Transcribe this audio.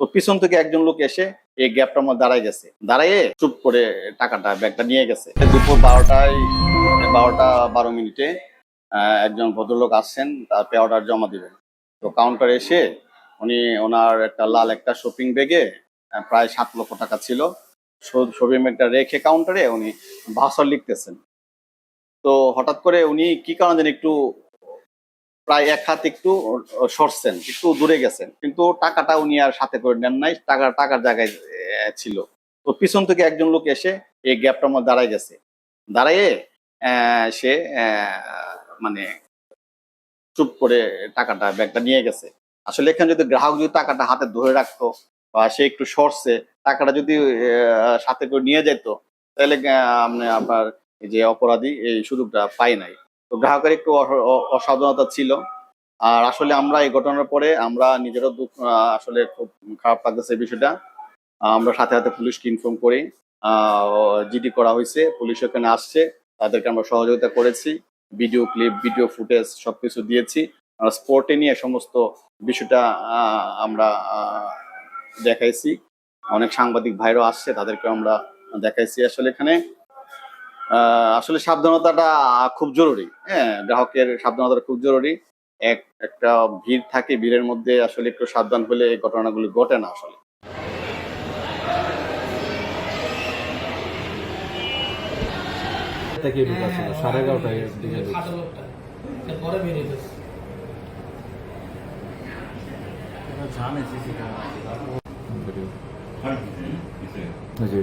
তো পিছন থেকে একজন লোক এসে এই গ্যাপটার মধ্যে দাঁড়ায় গেছে, দাঁড়াইয়ে চুপ করে ব্যাগটা নিয়ে গেছে। দুপুর 12:12 একজন ভদ্রলোক আসছেন, তার পে অর্ডার জমা দিবেন। তো কাউন্টারে এসে ওনার একটা লাল একটা শপিং ব্যাগে প্রায় 7 লক্ষ টাকা ছিল। শপিং ব্যাগটা রেখে কাউন্টারে উনি ভাষণ লিখতেছেন। তো হঠাৎ করে উনি কি কারণে যেন একটু প্রায় এক হাত একটু সরছেন, একটু দূরে গেছেন, কিন্তু টাকাটা উনি আর সাথে করে নেন নাই, টাকার জায়গায় ছিল। তো পিছন থেকে একজন লোক এসে এই গ্যাপটার মধ্যে দাঁড়ায় গেছে, দাঁড়াইয়ে সে মানে চুপ করে ব্যাগটা নিয়ে গেছে। আসলে এখানে যদি গ্রাহক যদি টাকাটা হাতে ধরে রাখতো বা সে একটু সরছে, টাকাটা যদি সাথে করে নিয়ে যেত, তাহলে আপনার এই যে অপরাধী এই সুযোগটা পায় নাই। তো গ্রাহকের একটু অসাবধানতা ছিল। আর আসলে আমরা এই ঘটনার পরে আমরা নিজেরও আসলে খুব খারাপ লাগতেছে এই বিষয়টা। আমরা সাথে সাথে পুলিশকে ইনফর্ম করি, জিডি করা হয়েছে, পুলিশ ওখানে আসছে, তাদেরকে আমরা সহযোগিতা করেছি, ভিডিও ক্লিপ, ভিডিও ফুটেজ সবকিছু দিয়েছি। স্পোর্টে নিয়ে সমস্ত বিষয়টা আমরা দেখাইছি। অনেক সাংবাদিক ভাইরাও আসছে, তাদেরকে আমরা দেখাইছি। আসলে এখানে আসলে সাবধানতাটা খুব জরুরি। হ্যাঁ, গ্রাহকের সাবধানতাটা খুব জরুরি। একটা ভিড় থাকে, ভিড়ের মধ্যে আসলে একটু সাবধান হলে এই ঘটনাগুলো ঘটে না আসলে। সাড়ে 11টায় দিকে পরে বেরিয়ে গেছে। জি